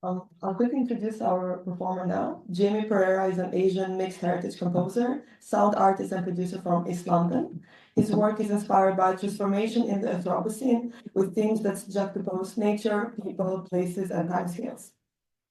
I'll quickly introduce our performer now. Jamie Perera is an Asian mixed heritage composer, sound artist, and producer from East London. His work is inspired by transformation in the Anthropocene with themes that juxtapose nature, people, places, and timescales.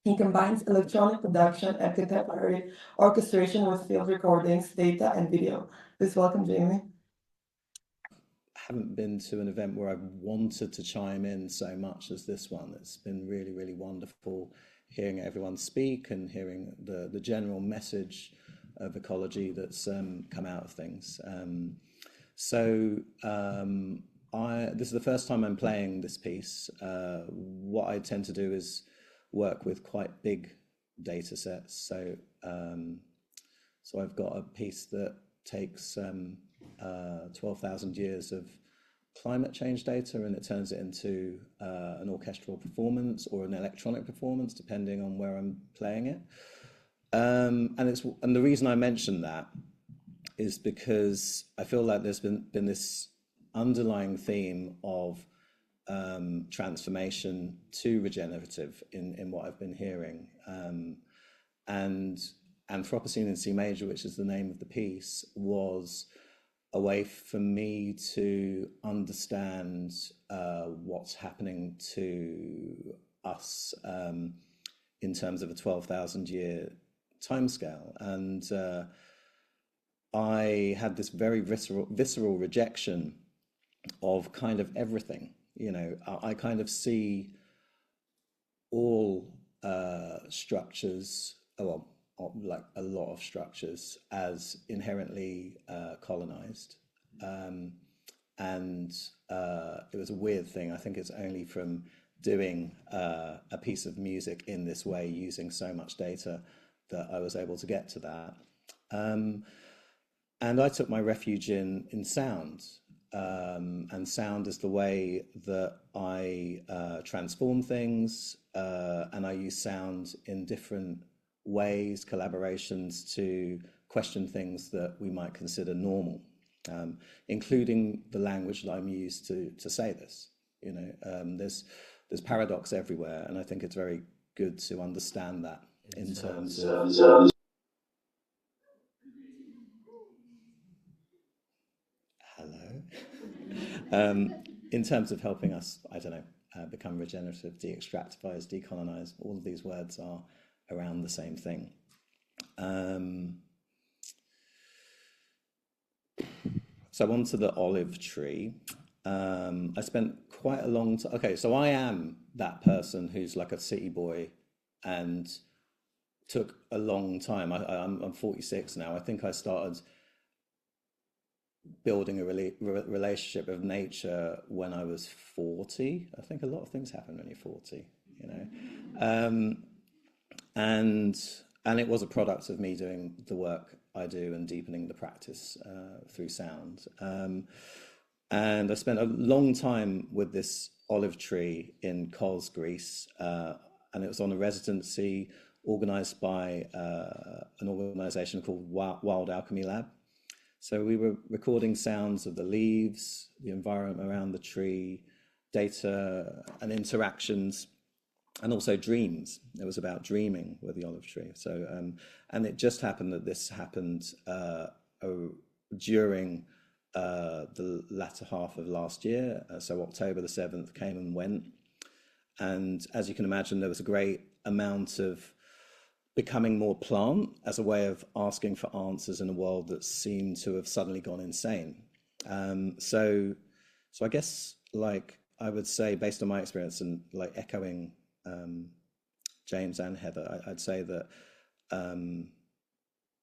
He combines electronic production and contemporary orchestration with field recordings, data, and video. Please welcome Jamie. Haven't been to an event where I've wanted to chime in so much as this one. It's been really, really wonderful hearing everyone speak and hearing the general message of ecology that's come out of things. This is the first time I'm playing this piece. What I tend to do is work with quite big data sets. So I've got a piece that takes 12,000 years of climate change data, and it turns it into an orchestral performance or an electronic performance, depending on where I'm playing it. And the reason I mention that is because I feel like there's been this underlying theme of transformation to regenerative in what I've been hearing. And Anthropocene in C major, which is the name of the piece, was a way for me to understand what's happening to us in terms of a 12,000 year timescale. And I had this very visceral rejection of kind of everything. You know, I kind of see all structures, well, like a lot of structures, as inherently colonized. And it was a weird thing. I think it's only from doing a piece of music in this way, using so much data, that I was able to get to that. And I took my refuge in sound. And sound is the way that I transform things, and I use sound in different ways, collaborations, to question things that we might consider normal, including the language that I'm used to say this. You know, there's paradox everywhere, and I think it's very good to understand that in terms of. In terms of helping us, I don't know, become regenerative, de-extractifize, decolonize, all of these words are around the same thing. So onto the olive tree. I spent quite a long time. Okay, so I am that person who's like a city boy and took a long time. I'm 46 now. I think I started building a relationship with nature when I was 40. I think a lot of things happen when you're 40, you know. And it was a product of me doing the work I do and deepening the practice through sound. And I spent a long time with this olive tree in Kos, Greece, and it was on a residency organized by an organization called Wild Alchemy Lab. So we were recording sounds of the leaves, the environment around the tree, data and interactions, and also dreams. It was about dreaming with the olive tree. So, and it just happened that this happened during the latter half of last year. So October the 7th came and went. And as you can imagine, there was a great amount of becoming more plant as a way of asking for answers in a world that seemed to have suddenly gone insane. So I guess, like, I would say, based on my experience and like echoing James and Heather, I'd say that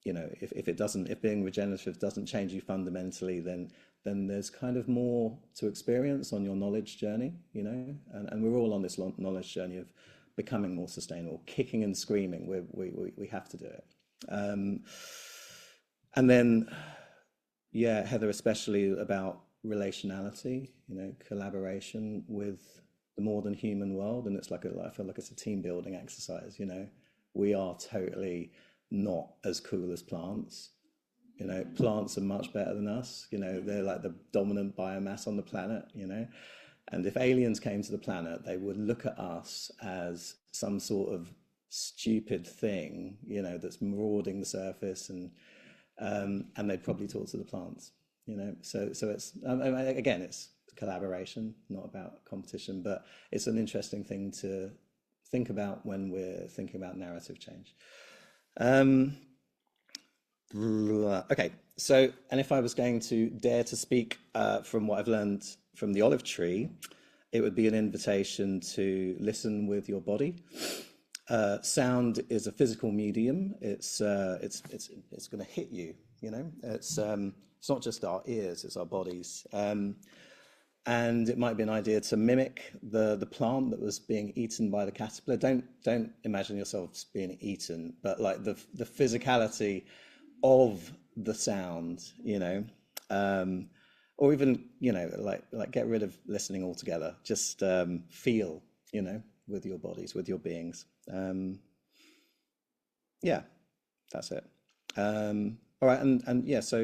you know, if being regenerative doesn't change you fundamentally, then there's kind of more to experience on your knowledge journey, you know, and we're all on this knowledge journey of becoming more sustainable, kicking and screaming. We have to do it. And then, yeah, Heather, especially about relationality, you know, collaboration with the more than human world. And it's like I feel like it's a team building exercise, you know. We are totally not as cool as plants. You know, plants are much better than us. You know, they're like the dominant biomass on the planet, you know. And if aliens came to the planet, they would look at us as some sort of stupid thing, you know, that's marauding the surface, and they'd probably talk to the plants, you know. So it's again, it's collaboration, not about competition, but it's an interesting thing to think about when we're thinking about narrative change. Okay, so, and if I was going to dare to speak from what I've learned from the olive tree, it would be an invitation to listen with your body. Sound is a physical medium. It's going to hit you. You know, it's not just our ears; it's our bodies. And it might be an idea to mimic the plant that was being eaten by the caterpillar. Don't imagine yourselves being eaten, but like the physicality of the sound, you know, or even, you know, like get rid of listening altogether. Just feel, you know, with your bodies, with your beings. Yeah, that's it. All right, and yeah, so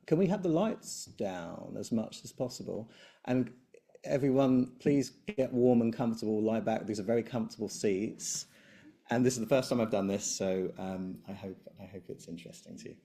can we have the lights down as much as possible? And everyone, please get warm and comfortable, lie back. These are very comfortable seats. And this is the first time I've done this, so I hope it's interesting to you.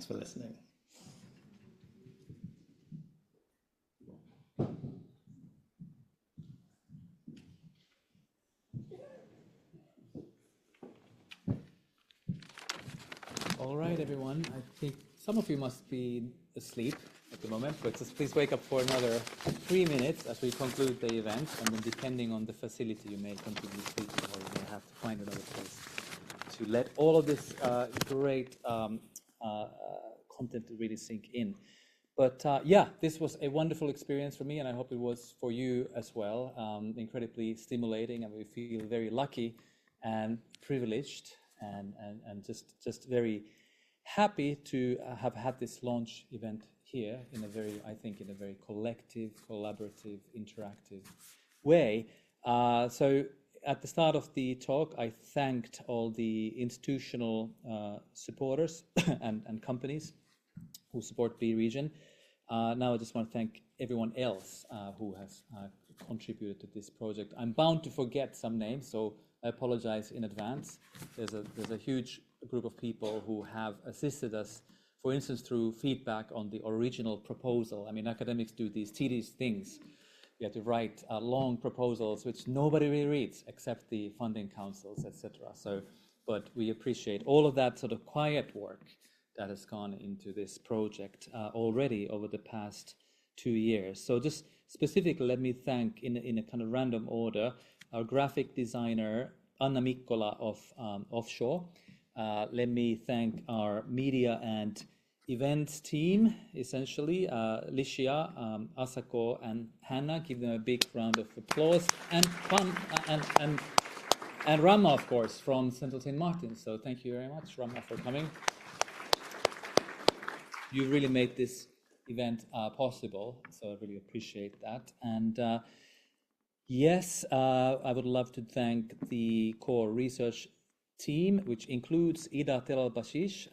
thanks for listening. All right, everyone. I think some of you must be asleep at the moment, but just please wake up for another 3 minutes as we conclude the event, and then depending on the facility, you may continue speaking, or you may have to find another place to let all of this great content to really sink in. But yeah, this was a wonderful experience for me, and I hope it was for you as well. Incredibly stimulating, and we feel very lucky and privileged, and just very happy to have had this launch event here in a very, I think, in a very collective, collaborative, interactive way. So at the start of the talk, I thanked all the institutional supporters and companies who support B-Regen. Now I just want to thank everyone else who has contributed to this project. I'm bound to forget some names, so I apologize in advance. There's a huge group of people who have assisted us, for instance, through feedback on the original proposal. I mean, academics do these tedious things. You have to write long proposals, which nobody really reads except the funding councils, etc. So, but we appreciate all of that sort of quiet work that has gone into this project already over the past 2 years. So just specifically, let me thank, in a kind of random order, our graphic designer, Anna Mikkola of Offshore. Let me thank our media and events team, essentially, Licia, Asako, and Hannah. Give them a big round of applause. And Rama, of course, from Central St. Martin's. So thank you very much, Rama, for coming. You really made this event possible, so I really appreciate that. And yes, I would love to thank the core research team, which includes Ida Telalbasic,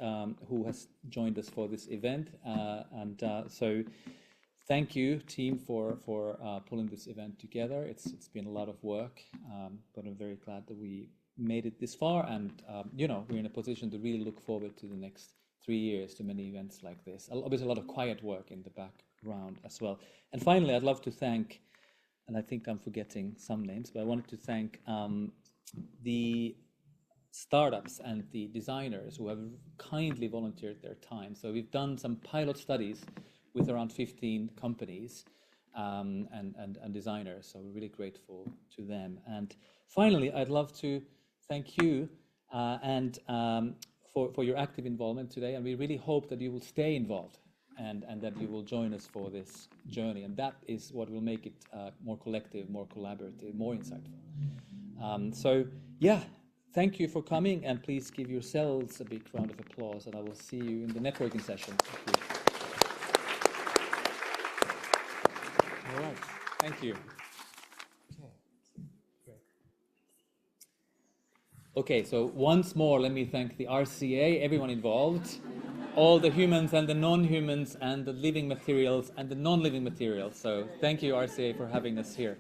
who has joined us for this event. So thank you, team, for pulling this event together. It's been a lot of work, but I'm very glad that we made it this far. And, you know, we're in a position to really look forward to the next 3 years to many events like this. Obviously, a lot of quiet work in the background as well. And finally, I'd love to thank, and I think I'm forgetting some names, but I wanted to thank the startups and the designers who have kindly volunteered their time. So we've done some pilot studies with around 15 companies and designers, so we're really grateful to them. And finally, I'd love to thank you for your active involvement today, and we really hope that you will stay involved and that you will join us for this journey, and that is what will make it more collective, more collaborative, more insightful. So yeah, thank you for coming, and please give yourselves a big round of applause, and I will see you in the networking session. Thank you. All right, thank you. Okay, so once more, let me thank the RCA, everyone involved, all the humans and the non-humans and the living materials and the non-living materials. So thank you, RCA, for having us here.